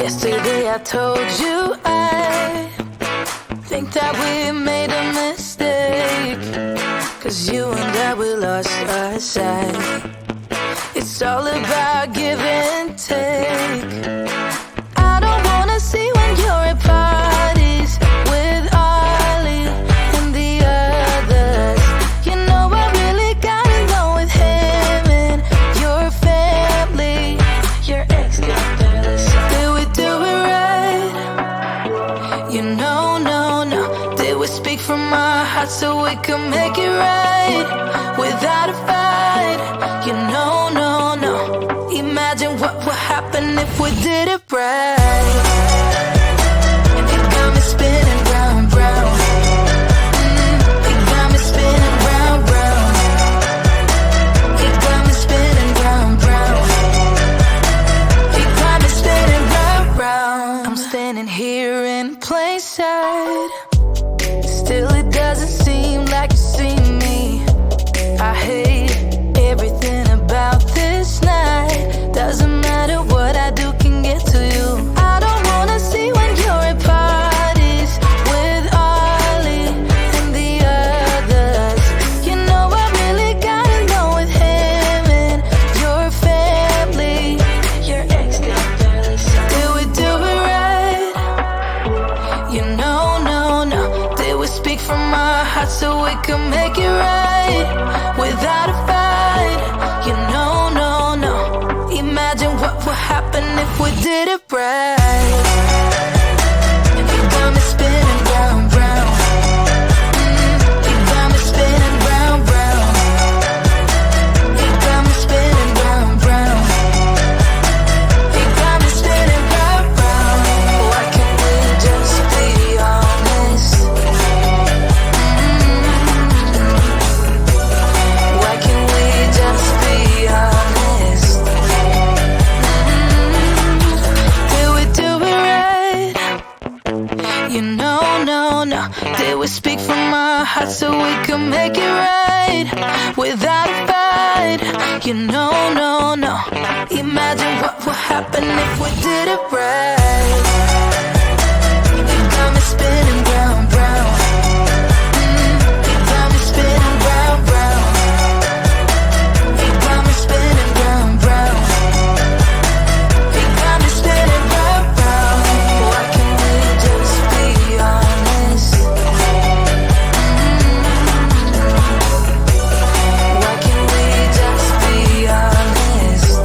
Yesterday I told you I think that we made a mistake, 'cause you and I, we lost our sight. It's all about give and take. I don't wanna see when you're at parties with Ollie and the others. You know I really got along with him and your family. Your ex got jealous. Did we do it right? You know, no. Did we speak from our hearts so we could make it right without a fight? You know, no. Imagine what would happen if we did it right. It got me spinning round. It got me spinning round. It got me spinning round. It got me spinning round. I'm standing here in plain sight. Still it doesn't seem like you see me. I hate everything about this night. Doesn't matter what I do can get to you. I don't wanna see when you're at parties with Ollie and the others. You know I really got along with him and your family. Your ex got jealous. Did we do it right? You know, no. Did we speak from our hearts so we could make it right without a fight? You know, no. Imagine what would happen if we did it right. It got me spinning round. It got me spinning round. It got me spinning round. It got me spinning round. Why can't we just be honest? Why can't we just be honest? You know, no. Did we speak from our hearts so we could make it right without a fight? You know, no. Imagine what would happen if we did it right. It got me spinning round. It got me spinning round. It got me spinning round. It got me spinning round. Why can't we just be honest? Why can't we just be honest?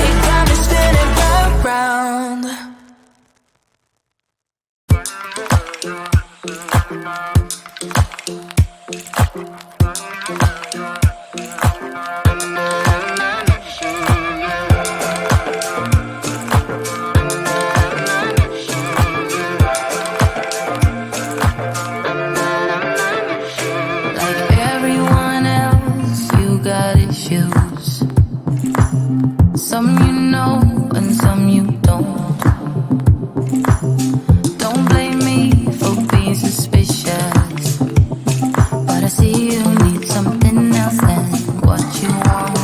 It got me spinning round. Like everyone else, you got issues. Some you know and some you don't. Don't blame me for being suspicious, but I see you need something else than what you want.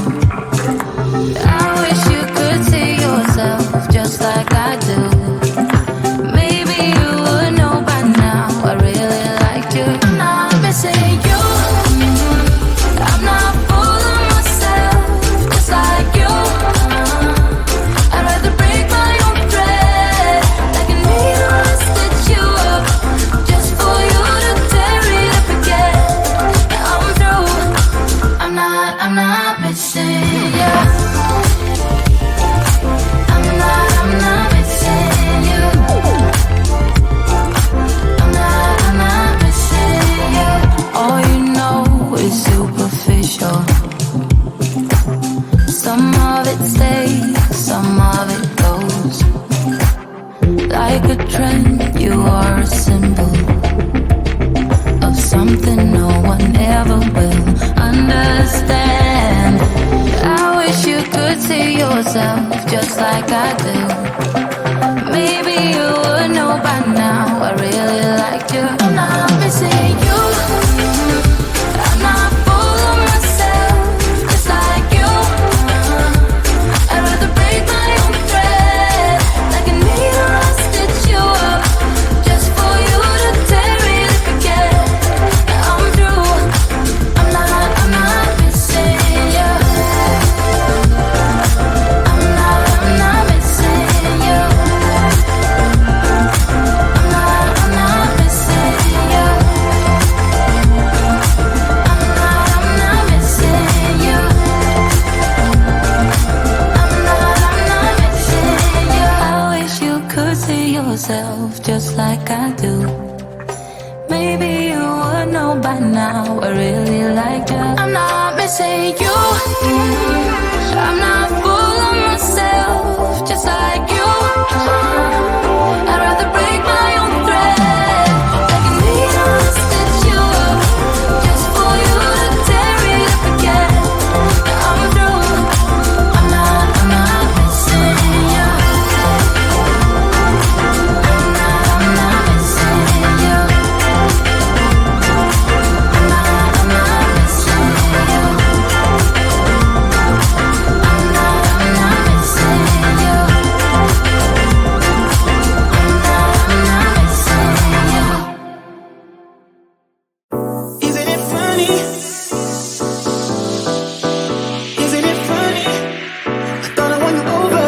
I wish you could see yourself just like I do. Maybe you would know by now I really liked you. I'm not missing you. I'm not fooling myself just like you. I'd rather break my own thread like a needle and stitch you up just for you to tear it up again. Yeah, I'm through. I'm not missing you. I'm not missing you. I'm not missing you. All you know is superficial. Some of it stays, some of it goes. Like a trend, you are a symbol of something no one ever will understand. I wish you could see yourself just like I do. Maybe you would know by now I really liked you. I'm not missing you. I'm not full of myself just like you. I'd rather break my own thread myself just like I do. Maybe you would know by now I really like you. I'm not missing you. I'm not full of myself just like you. I'd rather break my own thread like a needle to stitch you up just for you to tear it up again. Now I'm through. I'm not missing you. I'm not missing you. I'm not missing you. I'm not missing you. Isn't it funny? Isn't it funny? I thought I won you over.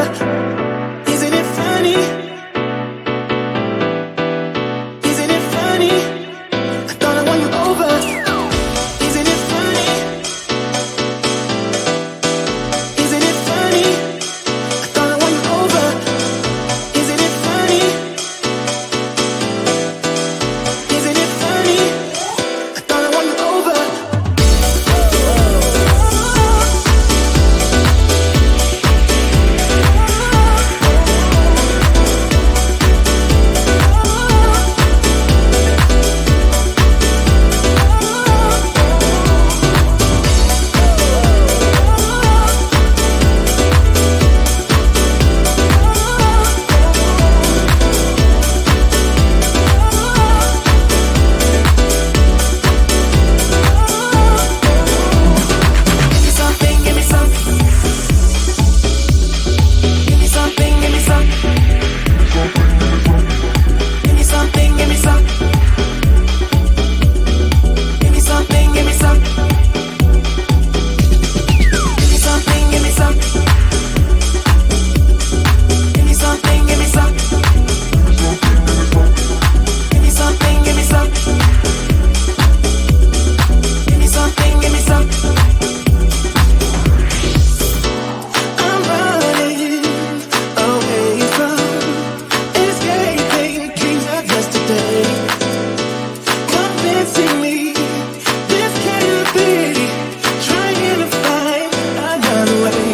Isn't it funny? Isn't it funny? I thought I won you over. Isn't it funny? Isn't it funny? I thought I won you over. Isn't it funny? Isn't it funny? I thought I won you over. Give me something, give me some. Give me something, give me some. Give me something, give me some. Give me something, give me some. Give me something, give me some. Give me something, give me some. Give me something, give me some. Give me something, give me some. I'm running away from escaping dreams of yesterday, convincing me this can't be, trying to find another way.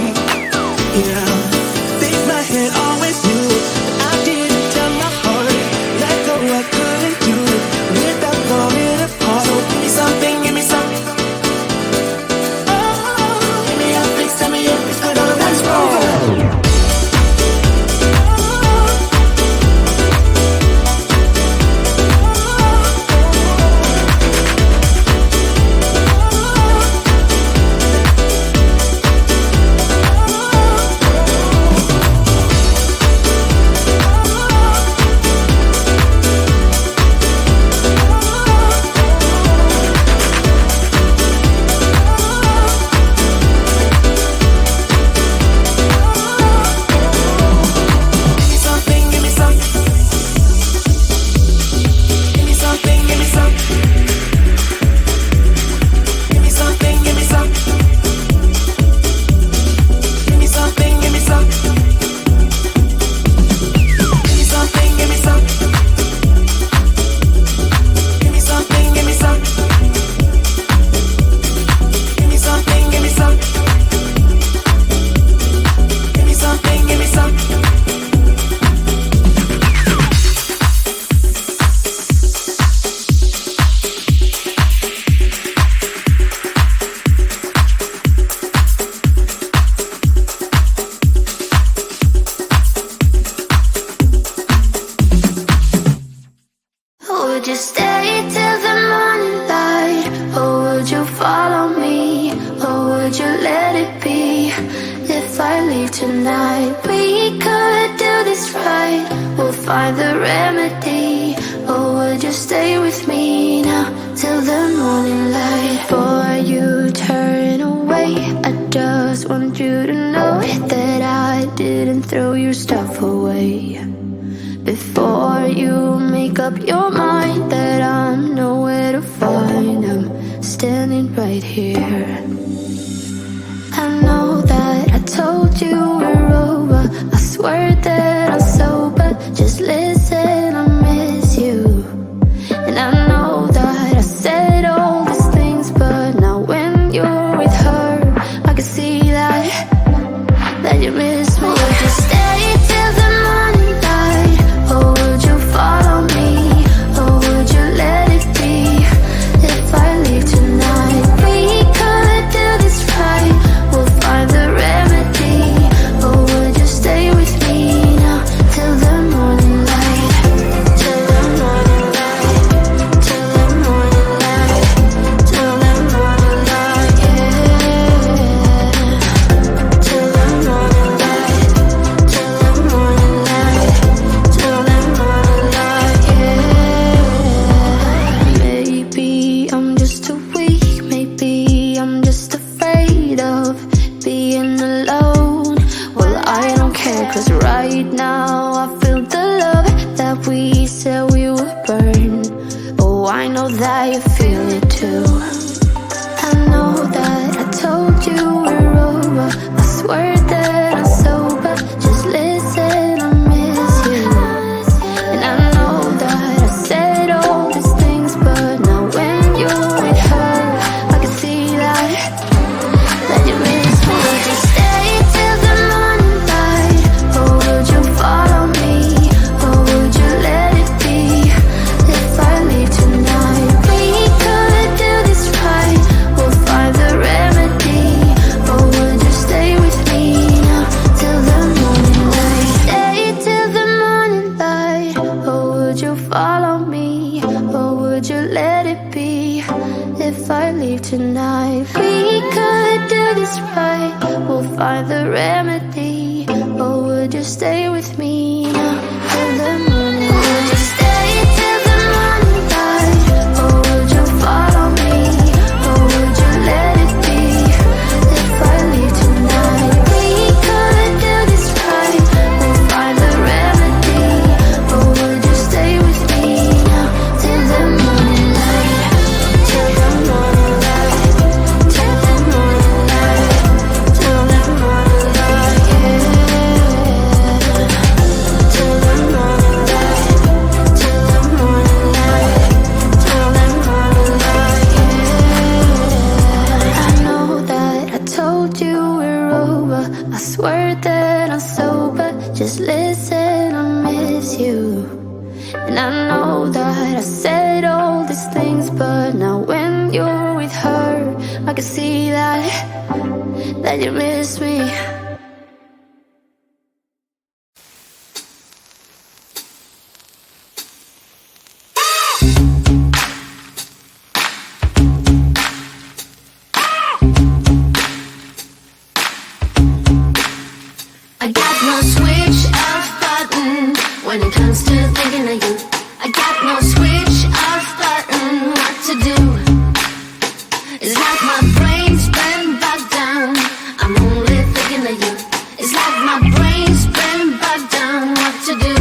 Yeah, think my head always knew it, but I didn't tell my heart. Let go, I couldn't do it without falling apart. So give me something, give me something. Oh, give me a fix, tell me if it's good or that's wrong. Give me something, give me something. Give me something, give me something. Give me something, give me something. Give me something, give me something. Give me something, give me something. Give me something, give me something. Give me something, give me something. Give me something, give me something. Would you stay till the morning light? Or would you follow me? Or would you let it be? If I leave tonight, we could do this right. We'll find the remedy. Or would you stay with me now till the morning light? Before you turn away, I just want you to know that I didn't throw your stuff away. Before you make up your mind that I'm nowhere to find, I'm standing right here. I know that I told you we're over. I swear that I'm sober. Just listen. right now. I feel the love that we said we would burn. Oh, I know that you feel it too. I know that I told you we're over. I swear that I'm sober. Just listen, I miss you. And I know that I said all these things, but now when you're with her, I can see that you miss me. Would you stay till the morning light, or would you follow me, or would you let it be? If I leave tonight, we could do this right. We'll find the remedy. Or would you stay with me now till the morning light? Stay till the morning light. Or would you follow me? Or would you let it be? If I leave tonight, we could do this right. We'll find the remedy. Or would you stay with me now till the morning light? Would you stay till the morning light? Or would you follow me? Or would you let it be? If I leave tonight, we could do this right. We'll find the remedy. Or would you stay with me now till the morning light? Till the morning light. Till the morning light. Till the morning light, yeah. Till the morning light. Till the morning light. Till the morning light, yeah. I know that I told you we're over. I swear that I'm sober. Just listen, I miss you. And I know that I said all these things, but now when you're with her, I can see that you miss me. I got no switch off button when it comes to thinking of you. I got no switch off button what to do. It's like my brain's been bogged down. I'm only thinking of you. It's like my brain's been bogged down. What to do?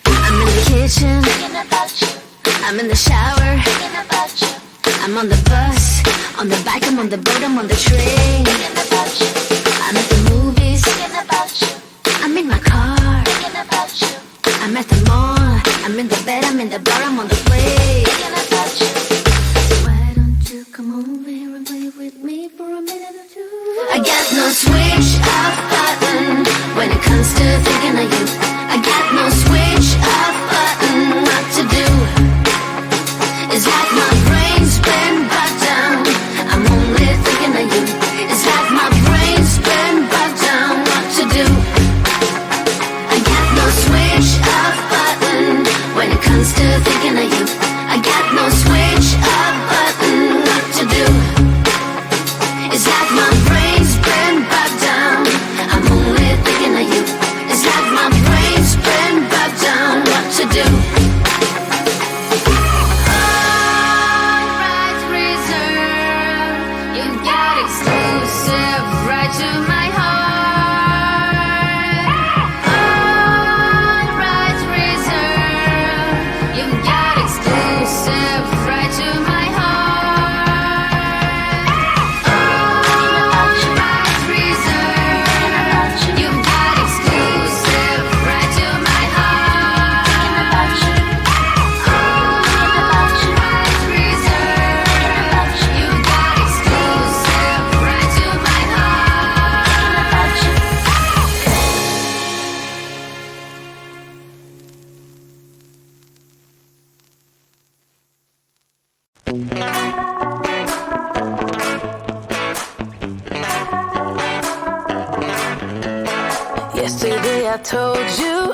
I'm in the kitchen thinking about you. I'm in the shower thinking about you. I'm on the bus, on the bike, I'm on the boat, I'm on the train thinking about you. I'm at the movies thinking about you. I'm in my car thinking about you. I'm at the mall, I'm in the bed, I'm in the bar, I'm on the plane thinking about you. Why don't you come over here and play with me for a minute or two? I got no switch off button when it comes to thinking of you. I got no switch off button what to do. It's like my brain's been bogged down. I'm only thinking of you. It's like my brain's been bogged down. What to do? I got no switch off button when it comes to thinking of you. I got no switch off button. What to do? It's like my brain's been bogged down. I'm only thinking of you. It's like my brain's been bogged down. What to do? Exclusive right to my heart. All rights reserved. You've got exclusive right to my heart. All rights reserved. You've got exclusive right to my heart. All rights reserved. You've got exclusive right to my heart. Yesterday I told you